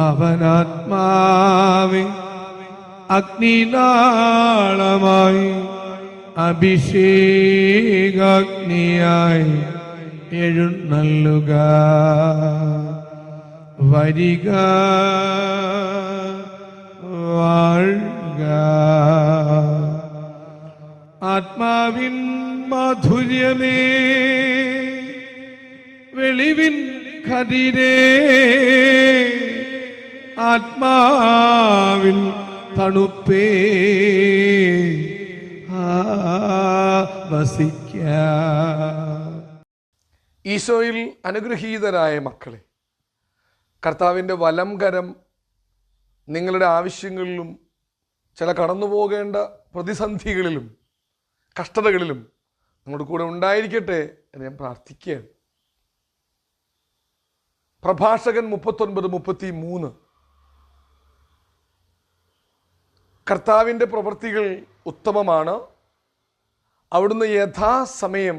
അവനാത്മാവെ അഗ്നിനാളമായി അഭിഷേകാഗ്നിയായി എഴുന്നള്ളുക. വരിക, വാഴുക. ആത്മാവിൻ മാധുര്യമേ, വെളിവിൻ കതിരേ, ആത്മാവിൻ തണുപ്പേ, വസിക്ക. ഈശോയിൽ അനുഗ്രഹീതരായ മക്കളെ, കർത്താവിൻ്റെ വലം കരം നിങ്ങളുടെ ആവശ്യങ്ങളിലും ചില കടന്നു പോകേണ്ട പ്രതിസന്ധികളിലും കഷ്ടതകളിലും നിങ്ങളുടെ കൂടെ ഉണ്ടായിരിക്കട്ടെ എന്ന് ഞാൻ പ്രാർത്ഥിക്കുകയാണ്. പ്രഭാഷകൻ 39:33 കർത്താവിൻ്റെ പ്രവൃത്തികൾ ഉത്തമമാണ്, അവിടുന്ന് യഥാസമയം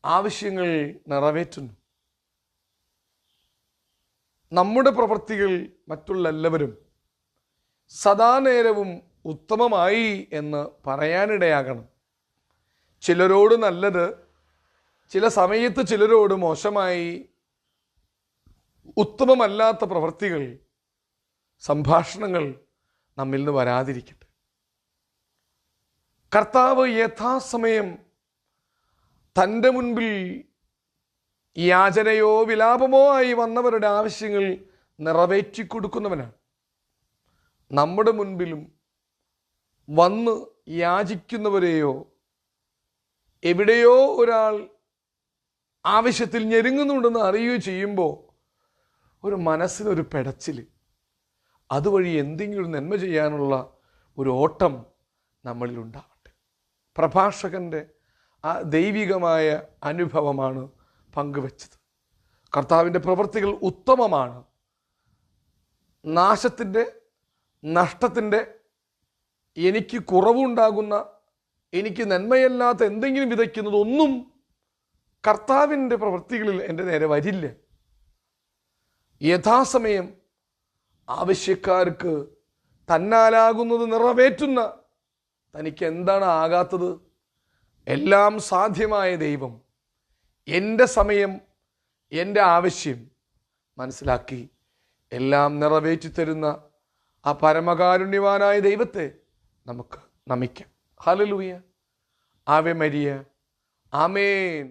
ആവശ്യങ്ങൾ നിറവേറ്റുന്നു. നമ്മുടെ പ്രവൃത്തികൾ മറ്റുള്ള എല്ലാവരും സദാനേരവും ഉത്തമമായി എന്ന് പറയാനിടയാകണം. ചിലരോട് നല്ലത്, ചില സമയത്ത് ചിലരോട് മോശമായി, ഉത്തമമല്ലാത്ത പ്രവൃത്തികൾ, സംഭാഷണങ്ങൾ നമ്മിൽ നിന്ന് വരാതിരിക്കട്ടെ. കർത്താവ് യഥാസമയം തൻ്റെ മുൻപിൽ യാചനയോ വിലാപമോ ആയി വന്നവരുടെ ആവശ്യങ്ങൾ നിറവേറ്റി കൊടുക്കുന്നവനാണ്. നമ്മുടെ മുൻപിലും വന്ന് യാചിക്കുന്നവരെയോ എവിടെയോ ഒരാൾ ആവശ്യത്തിൽ ഞെരുങ്ങുന്നുണ്ടെന്ന് അറിയുകയോ ചെയ്യുമ്പോൾ ഒരു മനസ്സിനൊരു പെടച്ചിൽ, അതുവഴി എന്തെങ്കിലും നന്മ ചെയ്യാനുള്ള ഒരു ഓട്ടം നമ്മളിൽ ഉണ്ടാവട്ടെ. പ്രഭാഷകൻ്റെ ആ ദൈവികമായ അനുഭവമാണ് പങ്കുവച്ചത്. കർത്താവിൻ്റെ പ്രവൃത്തികൾ ഉത്തമമാണ്. നാശത്തിൻ്റെ, നഷ്ടത്തിൻ്റെ, എനിക്ക് കുറവുണ്ടാകുന്ന, എനിക്ക് നന്മയല്ലാത്ത എന്തെങ്കിലും വിതയ്ക്കുന്നതൊന്നും കർത്താവിൻ്റെ പ്രവൃത്തികളിൽ എൻ്റെ നേരെ വരില്ല. യഥാസമയം ആവശ്യക്കാർക്ക് തന്നാലാകുന്നത് നിറവേറ്റുന്ന, തനിക്ക് എന്താണ് ആകാത്തത്, എല്ലാം സാധ്യമായ ദൈവം എൻ്റെ സമയം, എൻ്റെ ആവശ്യം മനസ്സിലാക്കി എല്ലാം നിറവേറ്റി തരുന്ന ആ പരമകാരുണ്യവാനായ ദൈവത്തെ നമുക്ക് നമിക്കാം. ഹല്ലേലൂയ. Ave Maria. ആമേൻ.